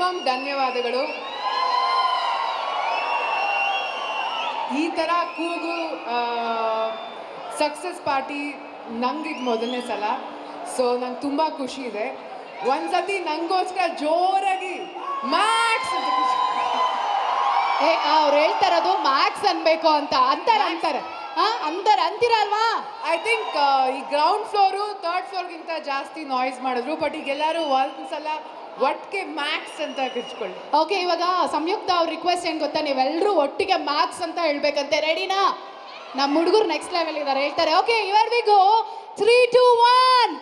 Maximum ಧನ್ಯವಾದಗಳು. ಈ ಥರ ಕೂಗು ಸಕ್ಸಸ್ ಪಾರ್ಟಿ ನಂಗಿದು ಮೊದಲನೇ ಸಲ. ಸೊ ನಂಗೆ ತುಂಬ ಖುಷಿ ಇದೆ. ಒಂದ್ಸತಿ ನಂಗೋಸ್ಕರ ಜೋರಾಗಿ ಮ್ಯಾಕ್ಸ್ ಅಂತ ಅವ್ರು ಹೇಳ್ತಾರದು ಮ್ಯಾಕ್ಸ್ ಅನ್ಬೇಕು ಅಂತ ಅಂತಾರೆ ಅಂತೀರಲ್ವಾ? ಐ ಥಿಂಕ್ ಈ ಗ್ರೌಂಡ್ ಫ್ಲೋರು ಥರ್ಡ್ ಫ್ಲೋರ್ಗಿಂತ ಜಾಸ್ತಿ ನಾಯ್ಸ್ ಮಾಡಿದ್ರು. ಬಟ್ ಈಗ ಎಲ್ಲರೂ ಒಂದ್ಸಲ ಒಟ್ಟಿಗೆ ಮ್ಯಾಕ್ಸ್ ಅಂತ ಕಿರ್ಚ್ಕೊಳ್ಳಿ. ಓಕೆ, ಇವಾಗ ಸಂಯುಕ್ತ ಅವ್ರ ರಿಕ್ವೆಸ್ಟ್ ಏನು ಗೊತ್ತಾ, ನೀವೆಲ್ಲರೂ ಒಟ್ಟಿಗೆ ಮ್ಯಾಕ್ಸ್ ಅಂತ ಹೇಳ್ಬೇಕಂತೆ. ರೆಡಿನಾ? ನಮ್ಮ ಹುಡುಗರು ನೆಕ್ಸ್ಟ್ ಲೆವೆಲ್ ಇದ್ದಾರೆ, ಹೇಳ್ತಾರೆ. ಓಕೆ, ಇವರ್ ವಿ ಗೋ 3 2 1.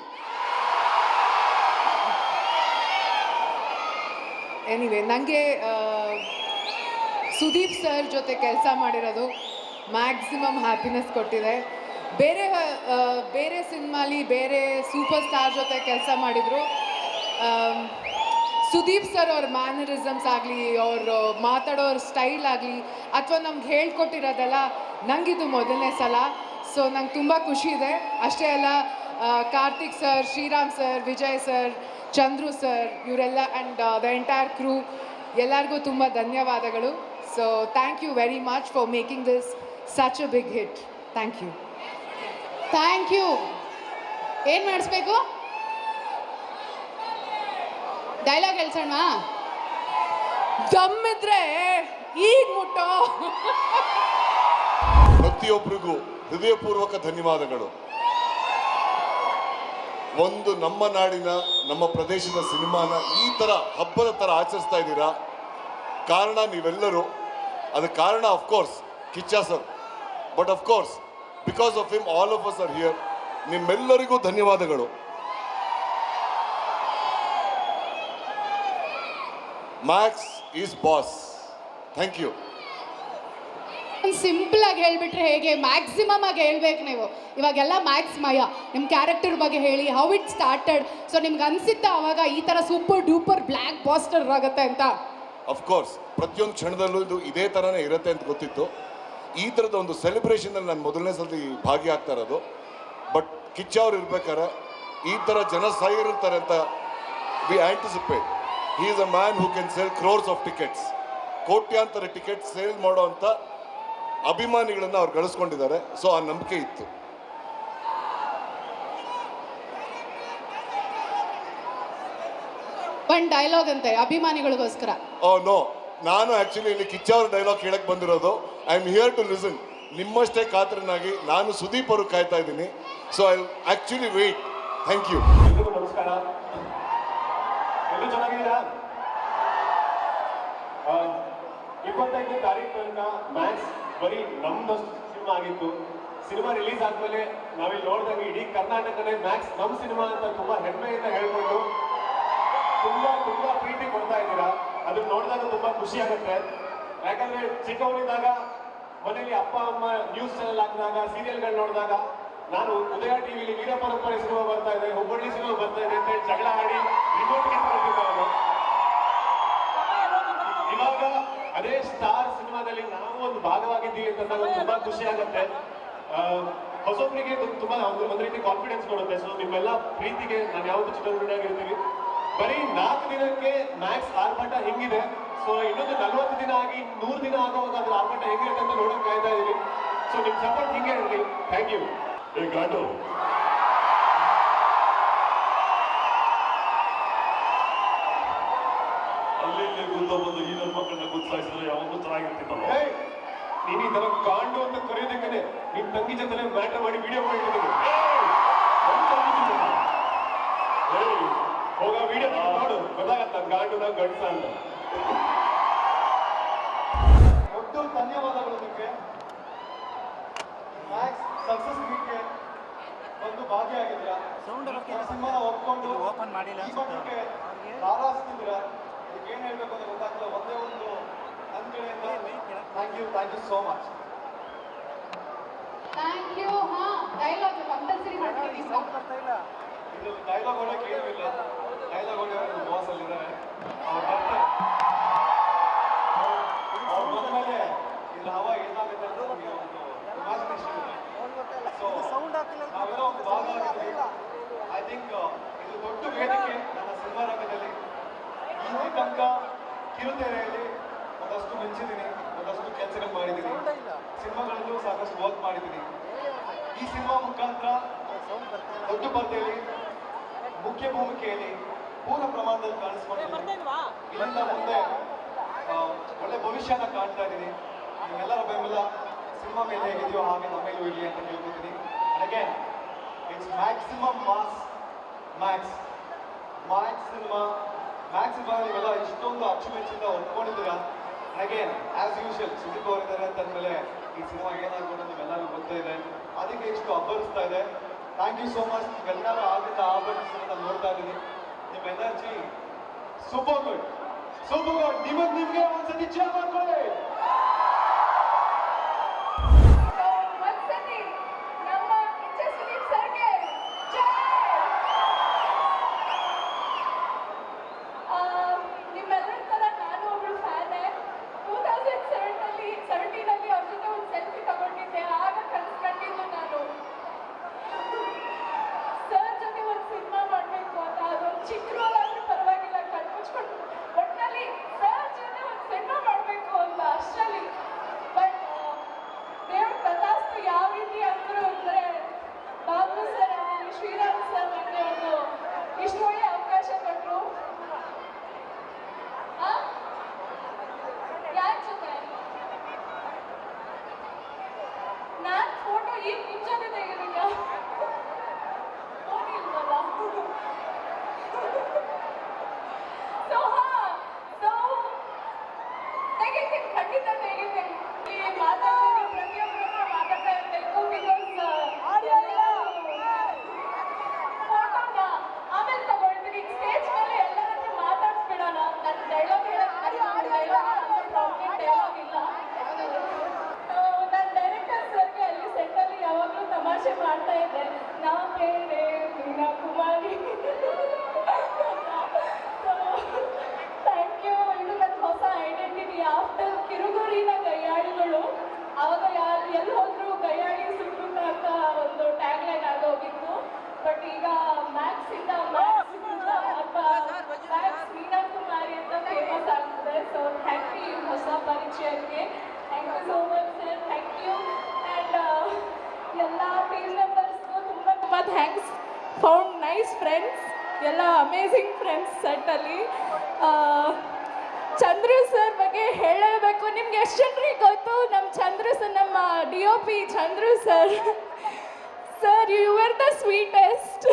ಎನಿವೆ, ನನಗೆ ಸುದೀಪ್ ಸರ್ ಜೊತೆ ಕೆಲಸ ಮಾಡಿರೋದು ಮ್ಯಾಕ್ಸಿಮಮ್ ಹ್ಯಾಪಿನೆಸ್ ಕೊಟ್ಟಿದೆ. ಬೇರೆ ಸಿನಿಮಾಲಿ ಬೇರೆ ಸೂಪರ್ ಸ್ಟಾರ್ ಜೊತೆ ಕೆಲಸ ಮಾಡಿದರು. ಸುದೀಪ್ ಸರ್ ಅವ್ರ ಮ್ಯಾನರಿಸಮ್ಸ್ ಆಗಲಿ, ಅವ್ರು ಮಾತಾಡೋರ ಸ್ಟೈಲ್ ಆಗಲಿ, ಅಥವಾ ನಮ್ಗೆ ಹೇಳ್ಕೊಟ್ಟಿರೋದೆಲ್ಲ ನಂಗಿದು ಮೊದಲನೇ ಸಲ. ಸೊ ನಂಗೆ ತುಂಬ ಖುಷಿ ಇದೆ. ಅಷ್ಟೇ ಅಲ್ಲ, Karthik sir, Shriram sir, Vijay sir, Chandru sir, ಇವರೆಲ್ಲ ಆ್ಯಂಡ್ ದ ಎಂಟೈರ್ ಕ್ರೂ ಎಲ್ಲರಿಗೂ ತುಂಬ ಧನ್ಯವಾದಗಳು. So thank you very much for making this such a big hit. Thank you. Thank you. ಏನು ಮಾಡಿಸ್ಬೇಕು? ಡೈಲಾಗ್ ಹೇಳ್ಸೋಣ. ದಮ್ಮಿದ್ರೆ ಈಗ ಮುಟ್ಟೋ. ಪ್ರತಿಯೊಬ್ಬರಿಗೂ ಹೃದಯಪೂರ್ವಕ ಧನ್ಯವಾದಗಳು. ಒಂದು ನಮ್ಮ ನಾಡಿನ, ನಮ್ಮ ಪ್ರದೇಶದ ಸಿನಿಮಾನ ಈ ಥರ ಹಬ್ಬದ ಥರ ಆಚರಿಸ್ತಾ ಇದ್ದೀರಾ. ಕಾರಣ ನೀವೆಲ್ಲರೂ. ಅದಕ್ಕೆ ಕಾರಣ of course Kichcha sir. But of course because of him all of us are here. ನಿಮ್ಮೆಲ್ಲರಿಗೂ ಧನ್ಯವಾದಗಳು. Max is boss. Thank you. Simple ಆಗಿ ಹೇಳ್ಬಿಟ್ರೆ ಹೇಗೆ? ಮ್ಯಾಕ್ಸಿಮಮ್ ಆಗಿ ಹೇಳ್ಬೇಕು ನೀವು. ಇವಾಗೆಲ್ಲ ಮ್ಯಾಕ್ಸ್ ಮಯ, ನಿಮ್ಮ ಕ್ಯಾರೆಕ್ಟರ್ ಬಗ್ಗೆ ಹೇಳಿ, ಹೌ ಇಟ್ ಸ್ಟಾರ್ಟೆಡ್. ಸೊ ನಿಮ್ಗೆ ಅನ್ಸುತ್ತಾ ಅವಾಗ ಈ ಥರ ಸೂಪರ್ ಡೂಪರ್ ಬ್ಲ್ಯಾಕ್ ಬಾಸ್ಟರ್ ಆಗುತ್ತೆ ಅಂತ? ಅಫ್ಕೋರ್ಸ್ ಪ್ರತಿಯೊಂದು ಕ್ಷಣದಲ್ಲೂ ಇದು ಇದೇ ಥರನೇ ಇರುತ್ತೆ ಅಂತ ಗೊತ್ತಿತ್ತು. ಈ ಥರದ ಒಂದು ಸೆಲೆಬ್ರೇಷನಲ್ಲಿ ನಾನು ಮೊದಲನೇ ಸಲ ಭಾಗಿಯಾಗ್ತಾ ಇರೋದು. ಬಟ್ ಕಿಚ್ಚ ಅವ್ರು ಇರ್ಬೇಕಾದ್ರೆ ಈ ಥರ ಜನ ಸಾಯಿರ್ತಾರೆ ಅಂತ we anticipate. He is a man who can sale crores of tickets. ಕೋಟ್ಯಾಂತರ ಟಿಕೆಟ್ ಸೇಲ್ ಮಾಡೋ ಅಂಥ ಅಭಿಮಾನಿಗಳನ್ನು ಅವ್ರು ಗಳಿಸ್ಕೊಂಡಿದ್ದಾರೆ. ಸೊ ಆ ನಂಬಿಕೆ ಇತ್ತು. ಒಂದು ಡೈಲಾಗ್ ಅಂತೆ ಅಭಿಮಾನಿಗಳಿಗೋಸ್ಕರ. ಓ ನೋ, ನಾನು ಆ್ಯಕ್ಚುಲಿ ಇಲ್ಲಿ ಕಿಚ್ಚ ಅವ್ರ ಡೈಲಾಗ್ ಕೇಳಕ್ಕೆ ಬಂದಿರೋದು. I am here to listen. ನಿಮ್ಮಷ್ಟೇ ಕಾತರನಾಗಿ ನಾನು ಸುದೀಪ್ ಅವರು ಕಾಯ್ತಾ ಇದ್ದೀನಿ. So I actually wait. Thank you. ಎಲ್ರಿಗೂ ನಮಸ್ಕಾರ. ಎಲ್ಲರೂ ಚೆನ್ನಾಗಿದ್ದೀರಾ? 25ನೇ ತಾರೀಕು ತನಕ ಮ್ಯಾಕ್ಸ್ ಬರೀ ನಮ್ದಷ್ಟು ಸಿನಿಮಾ ಆಗಿತ್ತು. ಸಿನಿಮಾ ರಿಲೀಸ್ ಆದ್ಮೇಲೆ ನಾವಿಲ್ಲಿ ನೋಡಿದಾಗ ಇಡೀ ಕರ್ನಾಟಕನೇ ಮ್ಯಾಕ್ಸ್ ನಮ್ಮ ಸಿನಿಮಾ ಅಂತ ತುಂಬಾ ಹೆಮ್ಮೆಯಿಂದ ಹೇಳ್ಕೊಂಡು ತುಂಬಾ ಪ್ರೀತಿ ಕೊಡ್ತಾ ಇದ್ದೀರಾ. ಅದನ್ನ ನೋಡಿದಾಗ ತುಂಬಾ ಖುಷಿ ಆಗುತ್ತೆ. ಯಾಕಂದ್ರೆ ಚಿಕ್ಕವನಿದ್ದಾಗ ಮನೇಲಿ ಅಪ್ಪ ಅಮ್ಮ ನ್ಯೂಸ್ ಚಾನೆಲ್ ಹಾಕಿದಾಗ, ಸೀರಿಯಲ್ಗಳು ನೋಡಿದಾಗ ನಾನು ಉದಯ ಟಿವಿಲಿ ವೀರ ಪರಂಪರೆ ಸಿನಿಮಾ ಬರ್ತಾ ಇದೆ, ಹುಬ್ಬಳ್ಳಿ ಸಿನಿಮಾ ಬರ್ತಾ ಇದೆ ಅಂತ ಹೇಳಿ ಜಗಳ ಆಡಿ ರಿಮೋಟ್ ಕಿತ್ಕೊಂಡಿದ್ದವನು. ಇವಾಗ ಅದೇ ಸ್ಟಾರ್ ಸಿನಿಮಾದಲ್ಲಿ ನಾವು ಒಂದು ಭಾಗವಾಗಿದ್ದೀವಿ ಅಂತ ತುಂಬಾ ಖುಷಿ ಆಗುತ್ತೆ. ಹೊಸೊಬ್ಬರಿಗೆ ತುಂಬಾ ಒಂದು ರೀತಿ ಕಾನ್ಫಿಡೆನ್ಸ್ ಕೊಡುತ್ತೆ. ಸೊ ನಿಮ್ಮೆಲ್ಲ ಪ್ರೀತಿಗೆ ನಾನು ಯಾವತ್ತೂ ಚಿತ್ರದುರ್ಗನಾಗಿರ್ತೀವಿ. ಬರೀ 4 ದಿನಕ್ಕೆ ಮ್ಯಾಕ್ಸ್ ಆರ್ಭಟ ಹಿಂಗಿದೆ. ಸೊ ಇನ್ನೊಂದು 40 ದಿನ ಆಗಿ 100 ದಿನ ಆಗುವಾಗ ಅದ್ರ ಆರ್ಭಟ ಹೆಂಗಿರುತ್ತೆ ಅಂತ ನೋಡಕ್ ಕಾಯ್ತಾ ಇದೀವಿ. ಸೊ ನಿಮ್ ಸಪೋರ್ಟ್ ಹಿಂಗೆ ಇರಲಿ. Thank you. ಗಾಂಡು ಅಲ್ಲಿ ಬಂದು ಈ ನನ್ನ ಮಕ್ಕಳನ್ನ ಗುರ್ತಾಯಿಸಿದ್ರೆ ಯಾವಾಗೂ ಚೆನ್ನಾಗಿರ್ತಿತ್ತಲ್ಲ. ನೀನು ಈ ತರ ಗಾಂಡು ಅಂತ ಕರೆಯೋದಕ್ಕೆ ನಿಮ್ ತಂಗಿ ಜೊತೆ ಮ್ಯಾಟರ್ ಮಾಡಿ ವಿಡಿಯೋ ಮಾಡಿದ್ದೀನಿ. ಹೋಗ ವಿಡಿಯೋ ನೋಡು, ಗೊತ್ತಾಗತ್ತ ಗಾಂಡುನ ಗಂಡಸ ಅಂತ. ದೊಡ್ಡ ಧನ್ಯವಾದಗಳು ನಿಮಗೆ. ಮ್ಯಾಕ್ಸ್ ಸಕ್ಸಸ್ ಮೀಟ್ಗೆ ಬಂದು ಭಾಗಿಯಾಗಿದ್ದೀರಾ. ಸಿನಿಮಾನ ಒಪ್ಕೊಂಡು ಈ ಮಟ್ಟಕ್ಕೆ ತಾರಾಯಿಸ್ತಿದ್ದೀರಾ. ಇದಕ್ಕೆ ಏನು ಹೇಳ್ಬೇಕು ಅಂತ ಗೊತ್ತಾಗ್ತದೆ. ಒಂದೇ ಒಂದು ನನ್ನ ಕಡೆಯಿಂದ thank you so much. Thank you. Dialogue compulsory ಮಾಡ್ತೀವಿ. ಇದು ಡೈಲಾಗ್ ಹೊಡಕ್ಕೆ ಏನೂ ಇಲ್ಲ. ಡೈಲಾಗ್ ಹೊಡೆಯೋರು ಬಾಸ್ ಅಲ್ಲಿದ್ದಾರೆ, ಅವ್ರು ಬರ್ತಾರೆ. ಅವ್ರು ಬಂದ್ಮೇಲೆ ಇದು ಹವಾ ಏನಾಗುತ್ತೆ ಅಂತ ನಮಗೆ ಒಂದು ಇಮ್ಯಾಜಿನೇಷನ್ ಇದೆ. ಸೊ ನಾವೆಲ್ಲ ಒಂದು ಭಾಗ ಆಗಿದ್ದೀವಿ. ಐ ಥಿಂಕ್ ಇದು ದೊಡ್ಡ ವೇದಿಕೆ ನನ್ನ ಸಿನಿಮಾ ರಂಗದಲ್ಲಿ. ಈ ತನಕ ಕಿರುತೆರೆಯಲ್ಲಿ ಒಂದಷ್ಟು ಮಿಂಚಿದ್ದೀನಿ, ಒಂದಷ್ಟು ಕೆಲಸಗಳು ಮಾಡಿದ್ದೀನಿ, ಸಿನಿಮಾಗಳಲ್ಲೂ ಸಾಕಷ್ಟು ವರ್ಕ್ ಮಾಡಿದ್ದೀನಿ. ಈ ಸಿನಿಮಾ ಮುಖಾಂತರ ದೊಡ್ಡ ಪರದೆಯಲ್ಲಿ ಮುಖ್ಯ ಭೂಮಿಕೆಯಲ್ಲಿ ಪೂರ್ಣ ಪ್ರಮಾಣದಲ್ಲಿ ಕಾಣಿಸ್ಕೊಂಡಿದ್ದೀನಿ. ಇಲ್ಲಿಂದ ಮುಂದೆ ಒಳ್ಳೆ ಭವಿಷ್ಯನ ಕಾಣ್ತಾ ಇದ್ದೀನಿ. ನಿಮ್ಮೆಲ್ಲರ ಬೆಂಬಲ ಸಿನಿಮಾ ಮೇಲೆ ಹೇಗಿದೆಯೋ ಹಾಗೆ ನಮ್ಮ ಮೇಲೂ ಇರಲಿ ಅಂತ ಕೇಳ್ಕೊತೀನಿ. Again it's maximum mass Max cinema. Max cinema ನೀವೆಲ್ಲ ಇಷ್ಟೊಂದು ಅಚ್ಚುಮೆಚ್ಚಿಂದ ಹೊಂದ್ಕೊಂಡಿದ್ದೀರಾ. ಅಗೇನ್ ಆಸ್ ಯೂಶುವಲ್ ಸುದೀಪ್ ಅವರಿದ್ದಾರೆ ಅಂತಂದ್ಮೇಲೆ ಈ ಸಿನಿಮಾ ಏನಾಗ್ಬೋದು ಅಂತ ನಿಮ್ಮೆಲ್ಲರಿಗೂ ಗೊತ್ತೇ ಇದೆ. ಅದಕ್ಕೆ ಇಷ್ಟು ಅಬ್ಬರಿಸ್ತಾ ಇದೆ. Thank you so much. ನೀವೆಲ್ಲರೂ ಆಗಿದ್ದ ಆಭರಣವನ್ನು ನೋಡ್ತಾ ಇದ್ದೀನಿ. ನಿಮ್ಮ energy super good, super good. ನಿಮಗೆ ಒಂದ್ಸತಿ ಚೇರ್ ಮಾಡ್ಕೊಳ್ಳಿ. ಒಂದ್ಸತಿ ನಮ್ಮ ಕಿಚ್ಚ ಸುದೀಪ್ ಸರ್ಗೆ ನಿಮ್ಮೆಲ್ಲರ ತರ ನಾನು ಒಬ್ಳು ಫ್ಯಾನೆ. 2017 ಅವ್ರ ಜೊತೆ ಒಂದು ಸೆಲ್ಫಿ ತಗೊಂಡಿದ್ದೆ. ಆಗ ಕನಸು ಕಂಡಿದ್ದು ನಾನು ಸರ್ ಜೊತೆ ಒಂದು ಸಿನಿಮಾ ಮಾಡಬೇಕು ಅಂತ. ಅದೊಂದು ಚಿಕ್ಕ ರೋಲ್ ಆದ್ರೂ ಪರವಾಗಿಲ್ಲ, ಕಣ್ಮುಚ್ಕೊಂಡು ಒಟ್ಟಿನಲ್ಲಿ ಸರ್ ಜೊತೆ ಒಂದು ಸಿನಿಮಾ ಮಾಡಬೇಕು ಅಂತ. ಅಷ್ಟರಲ್ಲಿ ಬಟ್ ದೇವ್ರ ತಥಾಸ್ತು. ಯಾವ ರೀತಿ ಅಂದ್ರು ಅಂದ್ರೆ ಬಾಬು ಸರ್ ಆಮೇಲೆ ಶ್ರೀರಾಮ್ ಸರ್ ನನಗೆ ಒಂದು ಇಷ್ಟು ಒಳ್ಳೆ ಅವಕಾಶ ಕೊಟ್ಟರು. ಯಾರ ಜೊತೆ ನಾನ್ ಫೋಟೋ ಈಗ ನಿಮ್ ಜೊತೆ ತೆಗಿಬೇಕ? ಫೋನ್ ಇಲ್ವಲ್ಲ. ತೆಗಿತೀನಿ, ಖಂಡಿತ ತೆಗಿತೀನಿ. ಮಾತಾಡ್ತೀನಿ, ಪ್ರತಿಯೊಬ್ಬರು ಮಾತಾಡ್ತಾ ಇರ್ಬೇಕು. ಫೋಟೋನ ಆಮೇಲೆ ತಗೊಳ್ತೀನಿ. ಸ್ಟೇಜ್ ಮೇಲೆ ಎಲ್ಲರ ಹತ್ರ ಮಾತಾಡ್ಸ್ಬಿಡೋಣ. ನನ್ನ ಡೈಲಾಗ್ ಡೈಲಾಗ್ ಇಲ್ಲ. ನನ್ನ ಡೈರೆಕ್ಟರ್ ಸರ್ಗೆ ಅಲ್ಲಿ ಸೆಟ್ಟಲ್ಲಿ ಯಾವಾಗಲೂ ತಮಾಷೆ ಮಾಡ್ತಾ ಇದ್ದೆ. ನಾ ಬೇರೆ ಮೀನಾ ಕುಮಾರಿ. Thank you. ಇದು ನನ್ನ ಹೊಸ ಐಡೆಂಟಿಟಿ. ಆಫ್ಟರ್ ಕಿರುಗುರಿನ ಗಯ್ಯಾಳಿಗಳು, ಆವಾಗ ಯಾರು ಎಲ್ಲಿ ಹೋದ್ರು ಗಯ್ಯಾಳಿ ಸುಟ್ಟು ಅಂತ ಒಂದು ಟ್ಯಾಗ್ ಲೈನ್ ಆಗೋಗಿತ್ತು. ಬಟ್ ಈಗ ಮ್ಯಾಕ್ಸ್ ಅಥವಾ ಮ್ಯಾಕ್ಸ್ ಮೀನಾ ಕುಮಾರಿ ಅಂತ ಫೇಮಸ್ ಆಗ್ತದೆ. ಸೊ ಥ್ಯಾಂಕ್ ಯು ಹೊಸ ಪರಿಚಯಕ್ಕೆ. Thank you so much sir. Thank you. And ಎಲ್ಲ ಟೀಮ್ ಮೆಂಬರ್ಸ್ಗೂ ತುಂಬ ತುಂಬ ಥ್ಯಾಂಕ್ಸ್. ಫೌಂಡ್ ನೈಸ್ ಫ್ರೆಂಡ್ಸ್, ಎಲ್ಲ ಅಮೇಝಿಂಗ್ ಫ್ರೆಂಡ್ಸ್ ಸೆಟ್ಟಲ್ಲಿ. ಚಂದ್ರು ಸರ್ ಬಗ್ಗೆ ಹೇಳಬೇಕು. ನಿಮ್ಗೆ ಎಷ್ಟು ಜನರಿಗೆ ಗೊತ್ತು ನಮ್ಮ ಚಂದ್ರು ಸರ್, ನಮ್ಮ DOP Chandru sir. Sir you are the sweetest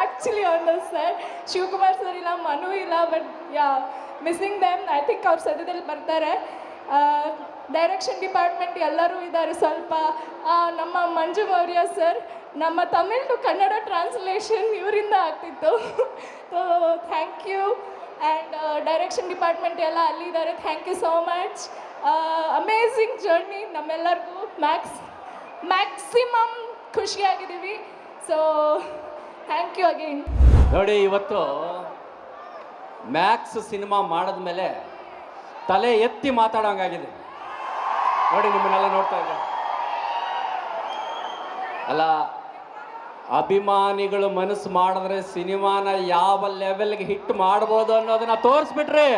actually on the sir. Shivakumar sir ಇಲ್ಲ, ಮನು ಇಲ್ಲ, but yeah missing them. I think ಅವ್ರ ಸದ್ಯದಲ್ಲಿ ಬರ್ತಾರೆ. ಡೈರೆಕ್ಷನ್ ಡಿಪಾರ್ಟ್ಮೆಂಟ್ ಎಲ್ಲರೂ ಇದ್ದಾರೆ ಸ್ವಲ್ಪ. ನಮ್ಮ ಮಂಜು ಮೌರ್ಯ ಸರ್, ನಮ್ಮ ತಮಿಳ್ ಟು ಕನ್ನಡ ಟ್ರಾನ್ಸ್ಲೇಷನ್ ಇವರಿಂದ ಆಗ್ತಿತ್ತು. So thank you. And direction department ಎಲ್ಲ ಅಲ್ಲಿದ್ದಾರೆ. Thank you so much. Amazing journey ನಮ್ಮೆಲ್ಲರಿಗೂ. ಮ್ಯಾಕ್ಸಿಮಮ್ ಖುಷಿಯಾಗಿದ್ದೀವಿ. So thank you again. ನೋಡಿ, ಇವತ್ತು ಮ್ಯಾಕ್ಸ್ ಸಿನಿಮಾ ಮಾಡಿದ್ಮೇಲೆ ತಲೆ ಎತ್ತಿ ಮಾತಾಡೋಂಗಾಗಿದೆ. ನೋಡಿ, ನಿಮ್ಮನ್ನೆಲ್ಲ ನೋಡ್ತಾ ಇದ್ದೆ. ಅಲ್ಲ, ಅಭಿಮಾನಿಗಳು ಮನಸ್ಸು ಮಾಡಿದ್ರೆ ಸಿನಿಮಾನ ಯಾವ ಲೆವೆಲ್ಗೆ ಹಿಟ್ ಮಾಡ್ಬೋದು ಅನ್ನೋದನ್ನ ತೋರಿಸ್ಬಿಟ್ರಿ.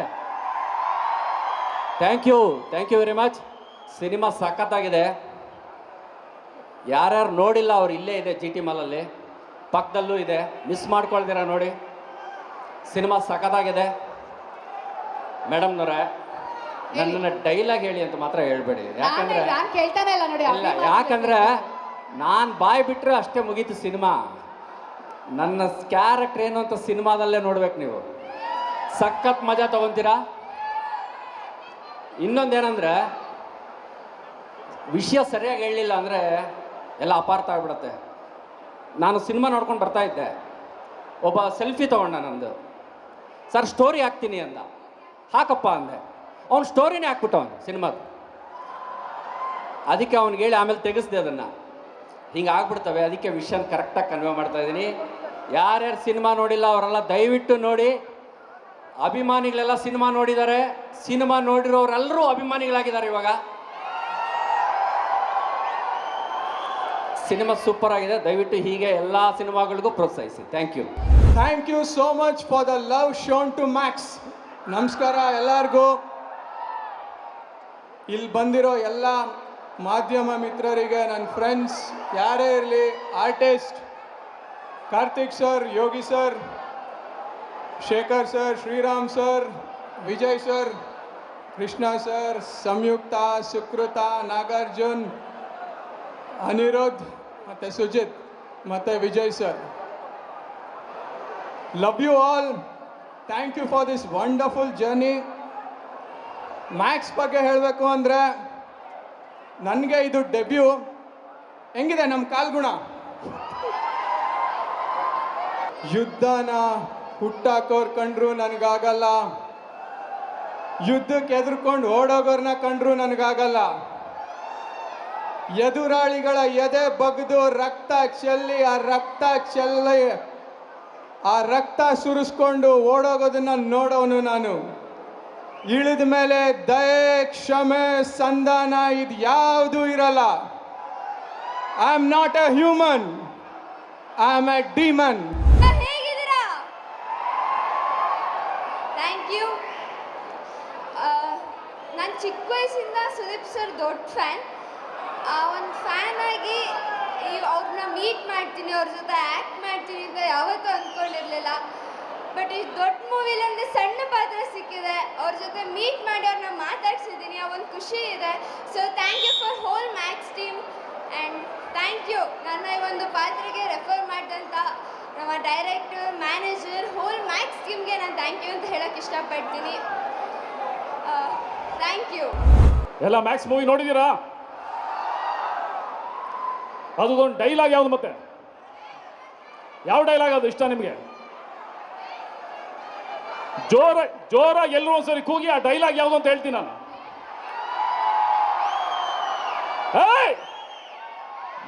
Thank you very much. Cinema ಸಖತ್ತಾಗಿದೆ. ಯಾರ್ಯಾರು ನೋಡಿಲ್ಲ ಅವ್ರು ಇಲ್ಲೇ ಇದೆ, GT ಮಾಲಲ್ಲಿ ಪಕ್ಕದಲ್ಲೂ ಇದೆ. ಮಿಸ್ ಮಾಡ್ಕೊಳ್ತೀರಾ ನೋಡಿ. ಸಿನಿಮಾ ಸಖತ್ತಾಗಿದೆ. ಮೇಡಮ್ನವ್ರೆ, ನನ್ನನ್ನು ಡೈಲಾಗ್ ಹೇಳಿ ಅಂತ ಮಾತ್ರ ಹೇಳ್ಬೇಡಿ. ಯಾಕಂದ್ರೆ ನಾನು ಕೇಳ್ತಾನೆ ಇಲ್ಲ ನೋಡಿ. ಇಲ್ಲ, ಯಾಕಂದ್ರೆ ನಾನು ಬಾಯ್ ಬಿಟ್ಟರೆ ಅಷ್ಟೇ ಮುಗೀತು ಸಿನಿಮಾ. ನನ್ನ ಕ್ಯಾರೆಕ್ಟರ್ ಏನು ಅಂತ ಸಿನಿಮಾದಲ್ಲೇ ನೋಡ್ಬೇಕು ನೀವು. ಸಖತ್ ಮಜಾ ತಗೊಂತೀರಾ. ಇನ್ನೊಂದೇನಂದ್ರೆ, ವಿಷಯ ಸರಿಯಾಗಿ ಹೇಳಲಿಲ್ಲ ಅಂದರೆ ಎಲ್ಲ ಅಪಾರ್ಥ ಆಗ್ಬಿಡುತ್ತೆ. ನಾನು ಸಿನಿಮಾ ನೋಡ್ಕೊಂಡು ಬರ್ತಾ ಇದ್ದೆ. ಒಬ್ಬ ಸೆಲ್ಫಿ ತೊಗೊಂಡ ನಂದು. ಸರ್ ಸ್ಟೋರಿ ಹಾಕ್ತೀನಿ ಅಂದ. ಹಾಕಪ್ಪ ಅಂದೆ. ಅವ್ನು ಸ್ಟೋರಿನೇ ಹಾಕ್ಬಿಟ್ಟವನು ಸಿನಿಮಾದ. ಅದಕ್ಕೆ ಅವ್ನಿಗೆ ಹೇಳಿ ಆಮೇಲೆ ತೆಗೆಸ್ದೆ ಅದನ್ನು. ಹಿಂಗೆ ಆಗ್ಬಿಡ್ತವೆ. ಅದಕ್ಕೆ ವಿಷಯನ ಕರೆಕ್ಟಾಗಿ ಕನ್ವೆ ಮಾಡ್ತಾ ಇದ್ದೀನಿ. ಯಾರ್ಯಾರು ಸಿನಿಮಾ ನೋಡಿಲ್ಲ ಅವರೆಲ್ಲ ದಯವಿಟ್ಟು ನೋಡಿ. ಅಭಿಮಾನಿಗಳೆಲ್ಲ ಸಿನಿಮಾ ನೋಡಿದ್ದಾರೆ. ಸಿನಿಮಾ ನೋಡಿರೋರೆಲ್ಲರೂ ಅಭಿಮಾನಿಗಳಾಗಿದ್ದಾರೆ. ಇವಾಗ ಸಿನಿಮಾ ಸೂಪರ್ ಆಗಿದೆ. ದಯವಿಟ್ಟು ಹೀಗೆ ಎಲ್ಲ ಸಿನಿಮಾಗಳಿಗೂ ಪ್ರೋತ್ಸಾಹಿಸಿ. Thank you. Thank you so much for the love shown to Max. ನಮಸ್ಕಾರ ಎಲ್ಲರಿಗೂ. ಇಲ್ಲಿ ಬಂದಿರೋ ಎಲ್ಲ ಮಾಧ್ಯಮ ಮಿತ್ರರಿಗೆ, ನನ್ನ ಫ್ರೆಂಡ್ಸ್ ಯಾರೇ ಇರಲಿ, artist Karthik sir, Yogi sir, Shekhar sir, Shriram sir, Vijay sir, Krishna sir, Samyukta, Sukrita, Nagarjun, Aniruddh ಮತ್ತು ಸುಜಿತ್ ಮತ್ತು Vijay sir, love you all. Thank you for this wonderful journey. Max ಬಗ್ಗೆ ಹೇಳಬೇಕು ಅಂದರೆ ನನಗೆ ಇದು ಡೆಬ್ಯೂ. ಹೆಂಗಿದೆ ನಮ್ಮ ಕಾಲ್ಗುಣ? ಯುದ್ಧನ ಹುಟ್ಟಾಕೋರ್ ಕಂಡ್ರು ನನಗಾಗಲ್ಲ, ಯುದ್ಧಕ್ಕೆ ಎದುರ್ಕೊಂಡು ಓಡೋಗೋರ್ನ ಕಂಡ್ರು ನನಗಾಗಲ್ಲ, ಎದುರಾಳಿಗಳ ಎದೆ ಬಗ್ದು ರಕ್ತ ಚೆಲ್ಲಿ ಆ ರಕ್ತ ಸುರಿಸ್ಕೊಂಡು ಓಡೋಗೋದನ್ನ ನೋಡೋನು ನಾನು. ಇಳಿದ ಮೇಲೆ ದಯೆ, ಕ್ಷಮೆ, ಸಂಧಾನ ಇದು ಯಾವುದೂ ಇರಲ್ಲ. I am not a human, I am a demon. ಹೇಗಿದ್ದೀರಾ? Thank you. ನಾನು ಚಿಕ್ಕ ವಯಸ್ಸಿಂದ ಸುದೀಪ್ ಸರ್ ದೊಡ್ಡ ಫ್ಯಾನ್. ಒಂದು ಫ್ಯಾನ್ ಆಗಿ ಅವ್ರನ್ನ ಮೀಟ್ ಮಾಡ್ತೀನಿ, ಅವ್ರ ಜೊತೆ ಆ್ಯಕ್ಟ್ ಮಾಡ್ತೀನಿ ಅಂತ ಯಾವತ್ತೂ ಅಂದ್ಕೊಂಡಿರಲಿಲ್ಲ. ಬಟ್ ಈ ದೊಡ್ಡ ಮೂವಿಲಿ ಅಂದರೆ ಸಣ್ಣ ಪಾತ್ರ ಸಿಕ್ಕಿದೆ, ಅವ್ರ ಜೊತೆ ಮೀಟ್ ಮಾಡಿ ಅವ್ರನ್ನ ಮಾತಾಡ್ಸಿದ್ದೀನಿ, ಆ ಒಂದು ಖುಷಿ ಇದೆ. So thank you for whole Max team and thank you ನನ್ನ ಈ ಒಂದು ಪಾತ್ರಕ್ಕೆ ರೆಫರ್ ಮಾಡಿದಂಥ ನಮ್ಮ ಡೈರೆಕ್ಟರ್, ಮ್ಯಾನೇಜರ್, ಹೋಲ್ ಮ್ಯಾಕ್ಸ್ ಟೀಮ್ಗೆ ನಾನು ಥ್ಯಾಂಕ್ ಯು ಅಂತ ಹೇಳೋಕ್ಕೆ ಇಷ್ಟಪಡ್ತೀನಿ. Thank you. ಎಲ್ಲ ಮ್ಯಾಕ್ಸ್ ಮೂವಿ ನೋಡಿದ್ದೀರಾ? ಅದೊಂದು ಡೈಲಾಗ್ ಯಾವುದು? ಮತ್ತೆ ಯಾವ ಡೈಲಾಗ್ ಅದು ಇಷ್ಟ ನಿಮಗೆ? ಜೋರಾಗಿ ಎಲ್ಲರೂ ಒಂದ್ಸರಿ ಕೂಗಿ ಆ ಡೈಲಾಗ್ ಯಾವುದು ಅಂತ ಹೇಳ್ತೀನಿ ನಾನು.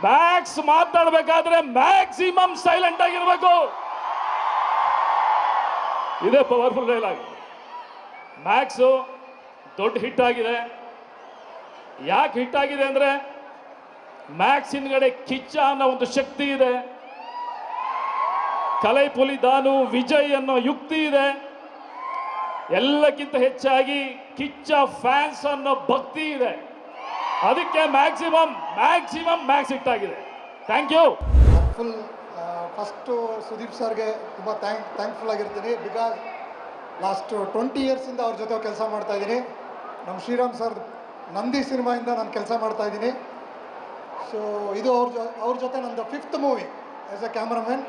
ಮ್ಯಾಕ್ಸ್ ಮಾತಾಡಬೇಕಾದ್ರೆ ಮ್ಯಾಕ್ಸಿಮಮ್ ಸೈಲೆಂಟ್ ಆಗಿರ್ಬೇಕು. ಇದೇ ಪವರ್ಫುಲ್ ಡೈಲಾಗ್. ಮ್ಯಾಕ್ಸು ದೊಡ್ಡ ಹಿಟ್ ಆಗಿದೆ. ಯಾಕೆ ಹಿಟ್ ಆಗಿದೆ ಅಂದರೆ ಮ್ಯಾಕ್ಸ್ ಹಿಂದ್ಗಡೆ ಕಿಚ್ಚ ಅನ್ನೋ ಒಂದು ಶಕ್ತಿ ಇದೆ, ಕಲೈಪುಲಿ ದಾನು, ವಿಜಯ್ ಅನ್ನೋ ಯುಕ್ತಿ ಇದೆ, ಎಲ್ಲಕ್ಕಿಂತ ಹೆಚ್ಚಾಗಿ ಕಿಚ್ಚ ಫ್ಯಾನ್ಸ್ ಅನ್ನೋ ಭಕ್ತಿ ಇದೆ. ಅದಕ್ಕೆ ಮ್ಯಾಕ್ಸಿಮಮ್ ಮ್ಯಾಕ್ಸ್ ಹಿಟ್ ಆಗಿದೆ. Thank you. ಫಸ್ಟು ಸುದೀಪ್ ಸರ್ಗೆ ತುಂಬ ಥ್ಯಾಂಕ್ಫುಲ್ ಆಗಿರ್ತೀನಿ. ಬಿಕಾಸ್ ಲಾಸ್ಟ್ 20 ಇಯರ್ಸಿಂದ ಅವ್ರ ಜೊತೆ ಕೆಲಸ ಮಾಡ್ತಾಯಿದ್ದೀನಿ. ನಮ್ಮ ಶ್ರೀರಾಮ್ ಸರ್ ನಂದಿ ಸಿನಿಮಾಯಿಂದ ನಾನು ಕೆಲಸ ಮಾಡ್ತಾಯಿದ್ದೀನಿ. ಸೊ ಇದು ಅವ್ರ ಜೊತೆ ನಂದು 5th movie as A cameraman.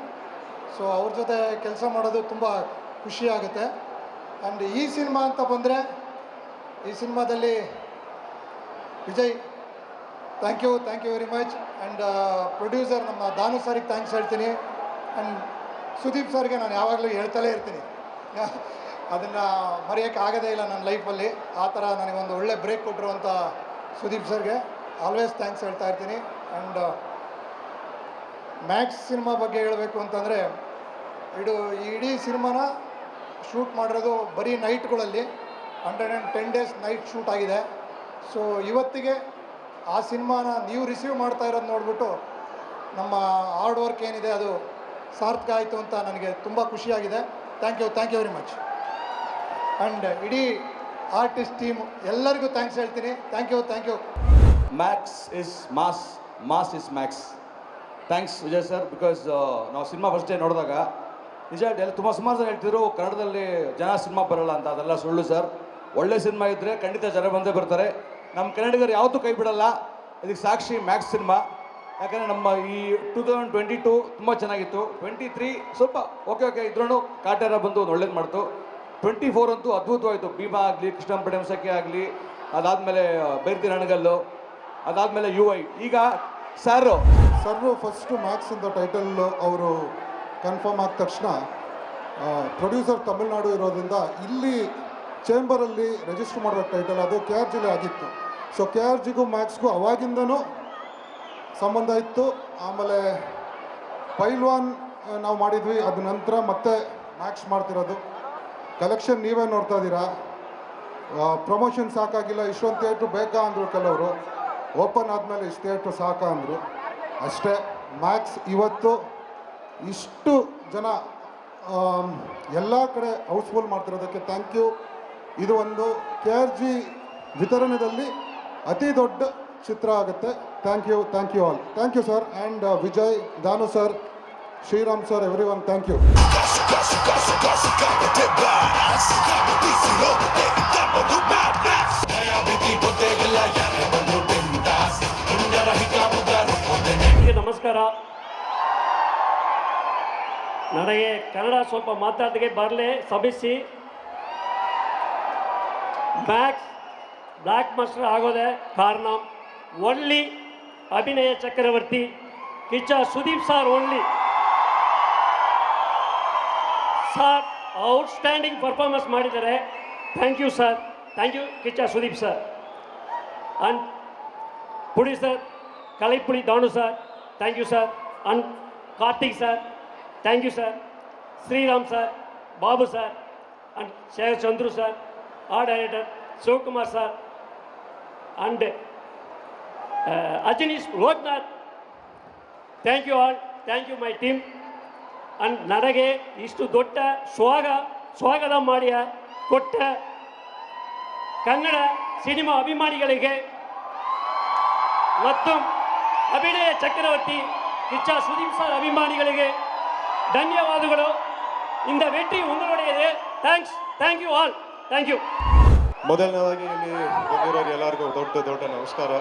So ಅವ್ರ ಜೊತೆ ಕೆಲಸ ಮಾಡೋದು ತುಂಬ ಖುಷಿಯಾಗುತ್ತೆ. ಆ್ಯಂಡ್ ಈ ಸಿನಿಮಾ ಅಂತ ಬಂದರೆ, ಈ ಸಿನಿಮಾದಲ್ಲಿ Vijay thank you very much. And producer ನಮ್ಮ ದಾನು ಸರ್ಗೆ ಥ್ಯಾಂಕ್ಸ್ ಹೇಳ್ತೀನಿ. ಆ್ಯಂಡ್ ಸುದೀಪ್ ಸರ್ಗೆ ನಾನು ಯಾವಾಗಲೂ ಹೇಳ್ತಲೇ ಇರ್ತೀನಿ, ಅದನ್ನು ಮರೆಯೋಕ್ಕೆ ಆಗೋದೇ ಇಲ್ಲ ನನ್ನ ಲೈಫಲ್ಲಿ. ಆ ಥರ ನನಗೊಂದು ಒಳ್ಳೆ ಬ್ರೇಕ್ ಕೊಟ್ಟಿರುವಂಥ ಸುದೀಪ್ ಸರ್ಗೆ ಆಲ್ವೇಸ್ ಥ್ಯಾಂಕ್ಸ್ ಹೇಳ್ತಾ ಇರ್ತೀನಿ. ಆ್ಯಂಡ್ ಮ್ಯಾಕ್ಸ್ ಸಿನಿಮಾ ಬಗ್ಗೆ ಹೇಳಬೇಕು ಅಂತಂದರೆ, ಇಡೀ ಸಿನಿಮಾನ ಶೂಟ್ ಮಾಡಿರೋದು ಬರೀ ನೈಟ್ಗಳಲ್ಲಿ 110 ಡೇಸ್ ನೈಟ್ ಶೂಟ್ ಆಗಿದೆ. ಸೊ ಇವತ್ತಿಗೆ ಆ ಸಿನಿಮಾನ ನೀವು ರಿಸೀವ್ ಮಾಡ್ತಾ ಇರೋದು ನೋಡಿಬಿಟ್ಟು ನಮ್ಮ ಹಾರ್ಡ್ ವರ್ಕ್ ಏನಿದೆ ಅದು ಸಾರ್ಥಕ ಆಯಿತು ಅಂತ ನನಗೆ ತುಂಬ ಖುಷಿಯಾಗಿದೆ. Thank you very much. And ಇಡೀ ಆರ್ಟಿಸ್ಟ್ ಟೀಮ್ ಎಲ್ಲರಿಗೂ ಥ್ಯಾಂಕ್ಸ್ ಹೇಳ್ತೀನಿ. Thank you. Max is mass is Max. Thanks Vijay sir. Because ನಾವು ಸಿನಿಮಾ ಫಸ್ಟ್ ಡೇ ನೋಡಿದಾಗ ನಿಜ ತುಂಬ ಸುಮಾರು ಜನ ಹೇಳ್ತಿದ್ರು ಕನ್ನಡದಲ್ಲಿ ಜನ ಸಿನಿಮಾ ಬರೋಲ್ಲ ಅಂತ. ಅದೆಲ್ಲ ಸುಳ್ಳು ಸರ್. ಒಳ್ಳೆ ಸಿನಿಮಾ ಇದ್ದರೆ ಖಂಡಿತ ಜನ ಬಂದೇ ಬರ್ತಾರೆ. ನಮ್ಮ ಕನ್ನಡಿಗರು ಯಾವತ್ತೂ ಕೈ ಬಿಡಲ್ಲ. ಇದಕ್ಕೆ ಸಾಕ್ಷಿ ಮ್ಯಾಕ್ಸ್ ಸಿನಿಮಾ. ಯಾಕಂದರೆ ನಮ್ಮ ಈ 2022 ತುಂಬ ಚೆನ್ನಾಗಿತ್ತು. 23 ಸ್ವಲ್ಪ ಓಕೆ ಇದ್ರೂ ಕಾಟೇರ ಬಂದು ಒಂದು ಒಳ್ಳೇದು ಮಾಡ್ತು. 24 ಅಂತೂ ಅದ್ಭುತವಾಯಿತು. ಭೀಮಾ ಆಗಲಿ, ಕೃಷ್ಣಂಪೇಟೆ ಹಂಸಕ್ಕೆ ಆಗಲಿ, ಅದಾದಮೇಲೆ ಬೈರ್ತಿ ರಣಗಲ್ಲು, ಅದಾದಮೇಲೆ UI, ಈಗ ಸರ್ರು ಫಸ್ಟು ಮ್ಯಾಕ್ಸ್ ಅಂತ ಟೈಟಲ್ ಅವರು ಕನ್ಫರ್ಮ್ ಆದ ತಕ್ಷಣ ಪ್ರೊಡ್ಯೂಸರ್ ತಮಿಳ್ನಾಡು ಇರೋದ್ರಿಂದ ಇಲ್ಲಿ ಚೇಂಬರಲ್ಲಿ ರಿಜಿಸ್ಟರ್ ಮಾಡೋ ಟೈಟಲ್ ಅದು KRG ಆಗಿತ್ತು. ಸೊ KRGಗೂ ಮ್ಯಾಕ್ಸ್ಗೂ ಅವಾಗಿಂದನೂ ಸಂಬಂಧ ಇತ್ತು. ಆಮೇಲೆ ಪೈಲ್ವಾನ್ ನಾವು ಮಾಡಿದ್ವಿ, ಅದ ನಂತರ ಮತ್ತೆ ಮ್ಯಾಕ್ಸ್ ಮಾಡ್ತಿರೋದು. ಕಲೆಕ್ಷನ್ ನೀವೇ ನೋಡ್ತಾ ಇದ್ದೀರಾ. ಪ್ರಮೋಷನ್ ಸಾಕಾಗಿಲ್ಲ, ಇಷ್ಟೊಂದು ಥಿಯೇಟ್ರು ಬೇಕಾ ಅಂದರು ಕೆಲವರು. ಓಪನ್ ಆದಮೇಲೆ ಇಷ್ಟು ಥಿಯೇಟ್ರು ಸಾಕ ಅಂದರು. ಅಷ್ಟೇ. ಮ್ಯಾಕ್ಸ್ ಇವತ್ತು ಇಷ್ಟು ಜನ ಎಲ್ಲ ಕಡೆ ಹೌಸ್ಫುಲ್ ಮಾಡ್ತಿರೋದಕ್ಕೆ ಥ್ಯಾಂಕ್ ಯು. ಇದು ಒಂದು KRG ವಿತರಣೆಯಲ್ಲಿ ಅತಿ ದೊಡ್ಡ ಚಿತ್ರ ಆಗುತ್ತೆ. Thank you all. Thank you sir. And Vijay, Thanu sir, Shriram sir, everyone, thank you. ನಮಸ್ಕಾರ. ನನಗೆ ಕನ್ನಡ ಸ್ವಲ್ಪ ಮಾತಾಡೋದಕ್ಕೆ ಬರಲೇ ಸಭಿಸಿ. ಮ್ಯಾಕ್ಸ್ ಬ್ಲ್ಯಾಕ್ ಮಾಸ್ಟರ್ ಆಗೋದೆ ಕಾರಣ only Abhinaya Chakravarthy Kichcha Sudeep sir. Only sir outstanding performance ಮಾಡಿದ್ದಾರೆ. Thank you sir. Thank you Kichcha Sudeep sir. And producer Kalaipuli Thanu sir, thank you sir. And Karthik sir, thank you sir. Shriram sir, Babu sir, and Shekhar Chandru sir, art director Shivakumar sir, and Ajaneesh Loknath. Thank you all. Thank you my team. And ನನಗೆ ಇಷ್ಟು ದೊಡ್ಡ ಸ್ವಾಗತ ಮಾಡಿ ಕೊಟ್ಟ Kannada cinema ಅಭಿಮಾನಿಗಳಿಗೆ ಮತ್ತು ಅಭಿನಯ Chakravarthy Kichcha Sudeep sir ಅಭಿಮಾನಿಗಳಿಗೆ ಧನ್ಯವಾದಗಳು. ಇಂದ ವೆಟ್ರಿ ಮುಂದುವರೆದಿದೆ. Thank you all. Thank you. ಮೊದಲನೇದಾಗಿ ಇಲ್ಲಿ ಬಂದಿರೋರು ಎಲ್ಲರಿಗೂ ದೊಡ್ಡ ನಮಸ್ಕಾರ.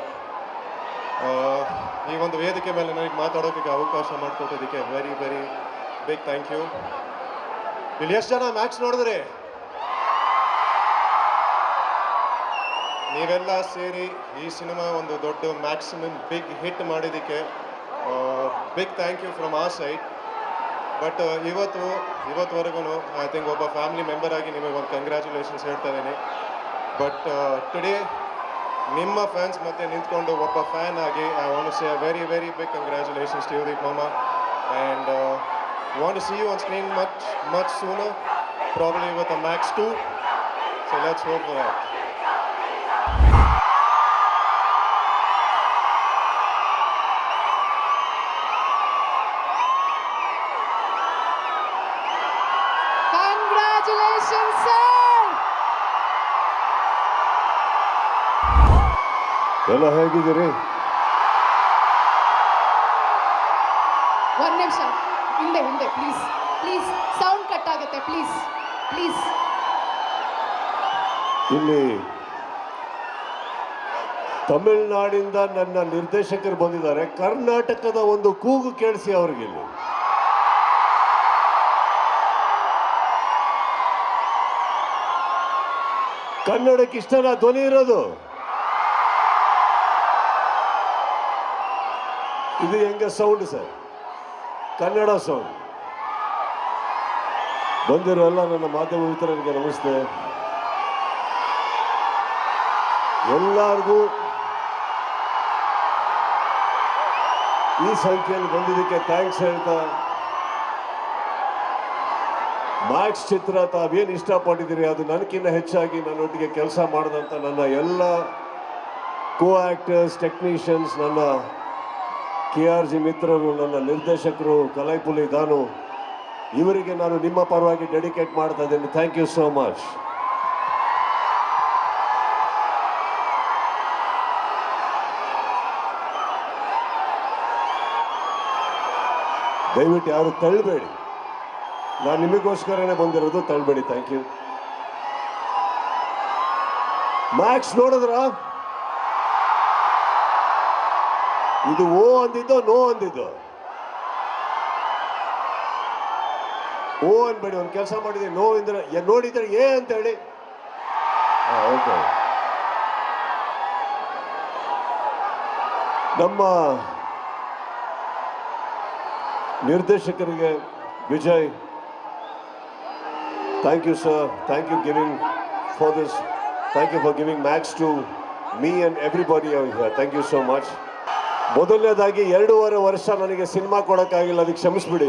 ಈ ಒಂದು ವೇದಿಕೆ ಮೇಲೆ ನನಗೆ ಮಾತಾಡೋದಕ್ಕೆ ಅವಕಾಶ ಮಾಡಿಕೊಟ್ಟೋದಕ್ಕೆ ವೆರಿ ಬಿಗ್ ಥ್ಯಾಂಕ್ ಯು. ಇಲ್ಲಿ ಎಷ್ಟು ಜನ ಮ್ಯಾಚ್ ನೋಡಿದ್ರಿ? ನೀವೆಲ್ಲ ಸೇರಿ ಈ ಸಿನಿಮಾ ಒಂದು ದೊಡ್ಡ ಮ್ಯಾಕ್ಸಿಮಮ್ ಬಿಗ್ ಹಿಟ್ ಮಾಡಿದ್ದಕ್ಕೆ big thank you from our side. But ಇವತ್ತುವರೆಗೂ ಐ ಥಿಂಕ್ ಒಬ್ಬ ಫ್ಯಾಮಿಲಿ ಮೆಂಬರ್ ಆಗಿ ನಿಮಗೆ ಒಂದು ಕಂಗ್ರ್ಯಾಚುಲೇಷನ್ಸ್ ಹೇಳ್ತಾ ಇದ್ದೀನಿ. ಬಟ್ ಟುಡೇ ನಿಮ್ಮ ಫ್ಯಾನ್ಸ್ ಮತ್ತೆ ನಿಂತ್ಕೊಂಡು ಒಬ್ಬ ಫ್ಯಾನ್ ಆಗಿ I want to say very big congratulations to you Deep ಮಾಮ. And want to see you on screen much sooner, probably with a Max 2. So let's hope for that. Congratulations, sir. ಎಲ್ಲ ಹೇಗಿದ್ದೀರಿ? ಒಂದು ನಿಮಿಷ ಹಿಂದೆ ಪ್ಲೀಸ್ ಸೌಂಡ್ ಕಟ್ ಆಗುತ್ತೆ. Please ಇಲ್ಲಿ ತಮಿಳುನಾಡಿಂದ ನನ್ನ ನಿರ್ದೇಶಕರು ಬಂದಿದ್ದಾರೆ. ಕರ್ನಾಟಕದ ಒಂದು ಕೂಗು ಕೇಳಿಸಿ ಅವ್ರಿಗೆ. ಇಲ್ಲಿ ಕನ್ನಡಕ್ಕೆ ಇಷ್ಟನ ಧ್ವನಿ ಇರೋದು? ಇದು ಹೆಂಗೆ ಸೌಂಡ್ ಸರ್? ಕನ್ನಡ ಸೌಂಡ್. ಬಂದಿರೋ ಎಲ್ಲ ನನ್ನ ಮಾಧ್ಯಮ ಮಿತ್ರರಿಗೆ ನಮಸ್ತೆ. ಎಲ್ಲರಿಗೂ ಈ ಸಂಖ್ಯೆಯಲ್ಲಿ ಬಂದಿದ್ದಕ್ಕೆ ಥ್ಯಾಂಕ್ಸ್ ಹೇಳ್ತಾ, ಮ್ಯಾಕ್ಸ್ ಚಿತ್ರ ತಾವೇನು ಇಷ್ಟಪಟ್ಟಿದ್ದೀರಿ ಅದು ನನಗಿಂತ ಹೆಚ್ಚಾಗಿ ನನ್ನೊಟ್ಟಿಗೆ ಕೆಲಸ ಮಾಡಿದಂಥ ನನ್ನ ಎಲ್ಲ ಕೋ ಆ್ಯಕ್ಟರ್ಸ್, ಟೆಕ್ನಿಷಿಯನ್ಸ್, ನನ್ನ KRG ಮಿತ್ರರು, ನನ್ನ ನಿರ್ದೇಶಕರು ಕಲೈಪುಲಿ ದಾನು, ಇವರಿಗೆ ನಾನು ನಿಮ್ಮ ಪರವಾಗಿ ಡೆಡಿಕೇಟ್ ಮಾಡ್ತಾ ಇದ್ದೀನಿ. Thank you so much. ದಯವಿಟ್ಟು ಯಾರು ತಳ್ಳಬೇಡಿ, ನಾನು ನಿಮಗೋಸ್ಕರನೇ ಬಂದಿರೋದು, ತಳ್ಳಬೇಡಿ. Thank you. ಮ್ಯಾಕ್ಸ್ ನೋಡಿದ್ರ? ಇದು ಓ ಅಂದಿದ್ದೋ ನೋ ಅಂದಿದ್ದೋ? ಓ ಅನ್ಬೇಡಿ, ಒಂದು ಕೆಲಸ ಮಾಡಿದೆ, ನೋ ಇಂದ್ರೆ ನೋಡಿದ್ರೆ ಏ ಅಂತ ಹೇಳಿ. ಓಕೆ. ನಮ್ಮ ನಿರ್ದೇಶಕರಿಗೆ Vijay, thank you sir. Thank you for this. Thank you for giving Max to me and everybody over here. Thank you so much. ಮೊದಲನೇದಾಗಿ 2.5 ವರ್ಷ ನನಗೆ ಸಿನಿಮಾ ಕೊಡೋಕ್ಕಾಗಿಲ್ಲ, ಅದಕ್ಕೆ ಕ್ಷಮಿಸ್ಬಿಡಿ.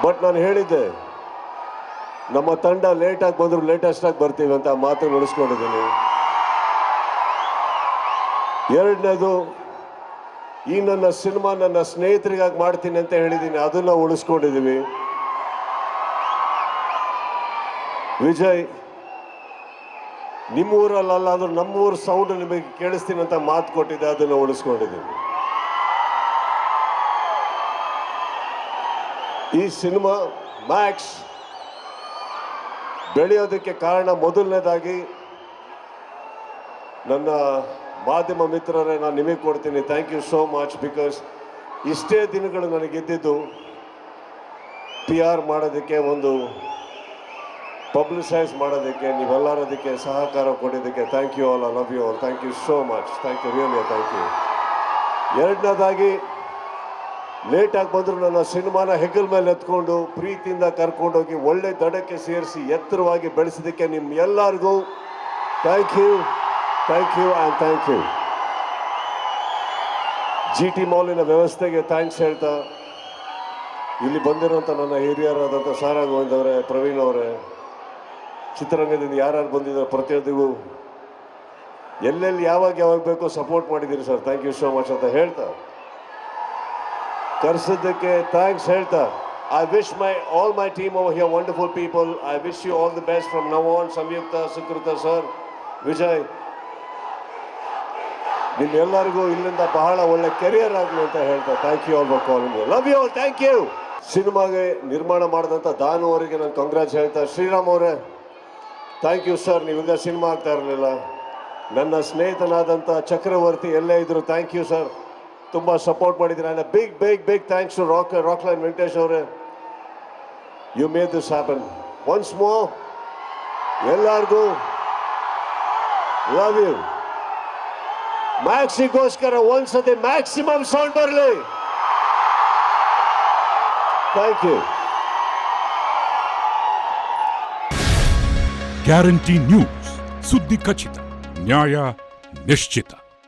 ಬಟ್ ನಾನು ಹೇಳಿದ್ದೆ, ನಮ್ಮ ತಂಡ ಲೇಟಾಗಿ ಬಂದರೂ ಲೇಟೆಸ್ಟಾಗಿ ಬರ್ತೀವಿ ಅಂತ ಮಾತು ಉಳಿಸ್ಕೊಂಡಿದ್ದೀನಿ. ಎರಡನೇದು, ಈ ನನ್ನ ಸಿನಿಮಾ ನನ್ನ ಸ್ನೇಹಿತರಿಗಾಗಿ ಮಾಡ್ತೀನಿ ಅಂತ ಹೇಳಿದ್ದೀನಿ, ಅದನ್ನು ಉಳಿಸ್ಕೊಂಡಿದ್ದೀವಿ. ವಿಜಯ್, ನಿಮ್ಮೂರಲ್ಲಾದರೂ ನಮ್ಮೂರು ಸೌಂಡ್ ನಿಮಗೆ ಕೇಳಿಸ್ತೀನಿ ಅಂತ ಮಾತು ಕೊಟ್ಟಿದ್ದೆ, ಅದನ್ನು ಉಳಿಸ್ಕೊಂಡಿದ್ದೀನಿ. ಈ ಸಿನಿಮಾ ಮ್ಯಾಕ್ಸ್ ಬೆಳೆಯೋದಕ್ಕೆ ಕಾರಣ ಮೊದಲನೇದಾಗಿ ನನ್ನ ಮಾಧ್ಯಮ ಮಿತ್ರರೇ, ನಾನು ನಿಮಗೆ ಕೊಡ್ತೀನಿ. Thank you so much. Because ಇಷ್ಟೇ ದಿನಗಳು ನನಗಿದ್ದಿದ್ದು PR ಮಾಡೋದಕ್ಕೆ, ಒಂದು ಪಬ್ಲಿಸೈಸ್ ಮಾಡೋದಕ್ಕೆ, ನೀವೆಲ್ಲರದಕ್ಕೆ ಸಹಕಾರ ಕೊಟ್ಟಿದ್ದಕ್ಕೆ thank you all. I love you all. Thank you so much. Thank you, really thank you. ಎರಡನೇದಾಗಿ, ಲೇಟಾಗಿ ಬಂದರೂ ನನ್ನ ಸಿನಿಮಾನ ಹೆಗಲ ಮೇಲೆ ಎತ್ಕೊಂಡು ಪ್ರೀತಿಯಿಂದ ಕರ್ಕೊಂಡೋಗಿ ಒಳ್ಳೆ ದಡಕ್ಕೆ ಸೇರಿಸಿ ಎತ್ತರವಾಗಿ ಬೆಳೆಸಿದ್ದಕ್ಕೆ ನಿಮ್ಮ ಎಲ್ಲರಿಗೂ thank you, thank you and thank you. GT ಮಾಲಿನ ವ್ಯವಸ್ಥೆಗೆ ಥ್ಯಾಂಕ್ಸ್ ಹೇಳ್ತಾ, ಇಲ್ಲಿ ಬಂದಿರೋಂಥ ನನ್ನ ಹಿರಿಯರಾದಂಥ ಸಾರಾ ಗೋವಿಂದ್ ಅವರೇ, ಪ್ರವೀಣ್ ಅವರೇ, ಚಿತ್ರರಂಗದಿಂದ ಯಾರ್ಯಾರು ಬಂದಿದ್ದಾರೆ ಪ್ರತಿಯೊಂದಿಗೂ ಎಲ್ಲೆಲ್ಲಿ ಯಾವಾಗ ಬೇಕೋ ಸಪೋರ್ಟ್ ಮಾಡಿದ್ದೀರಿ sir. Thank you so much ಅಂತ ಹೇಳ್ತಾ, ಕರೆಸಿದ್ದಕ್ಕೆ ಥ್ಯಾಂಕ್ಸ್ ಹೇಳ್ತಾ, I wish all my team over here wonderful people. I wish you all the best from now on. Samyukta, Sukrita sir, Vijay, ನಿಮ್ಮೆಲ್ಲರಿಗೂ ಇಲ್ಲಿಂದ ಬಹಳ ಒಳ್ಳೆ ಕೆರಿಯರ್ ಆಗಲಿ ಅಂತ ಹೇಳ್ತಾ thank you all for calling me. Love you all. Thank you. ಸಿನಿಮಾಗೆ ನಿರ್ಮಾಣ ಮಾಡಿದಂಥ ದಾನು ಅವರಿಗೆ ನಾನು ಕಂಗ್ರಾಟ್ಸ್ ಹೇಳ್ತಾ, ಶ್ರೀರಾಮ್ ಅವರೇ ಥ್ಯಾಂಕ್ ಯು ಸರ್. ನೀವಿಂದ ಸಿನಿಮಾ ಆಗ್ತಾ ಇರಲಿಲ್ಲ. ನನ್ನ ಸ್ನೇಹಿತನಾದಂಥ ಚಕ್ರವರ್ತಿ ಎಲ್ಲೇ ಇದ್ರು, ಥ್ಯಾಂಕ್ ಯು ಸರ್, ತುಂಬ ಸಪೋರ್ಟ್ ಮಾಡಿದ್ದೀರಿ. And big big big thanks to Rockline Venkatesh ಅವರೇ. You made this happen. Once more ಎಲ್ಲರಿಗೂ ಲವ್ ಯು. ಮ್ಯಾಕ್ಸಿಗೋಸ್ಕರ ಒಂದ್ಸತಿ ಮ್ಯಾಕ್ಸಿಮಮ್ ಸೌಂಡ್ ಬರಲಿ. Thank you. ಗ್ಯಾರಂಟಿ ನ್ಯೂಸ್, ಸುದ್ದಿ ಖಚಿತ, ನ್ಯಾಯ ನಿಶ್ಚಿತ.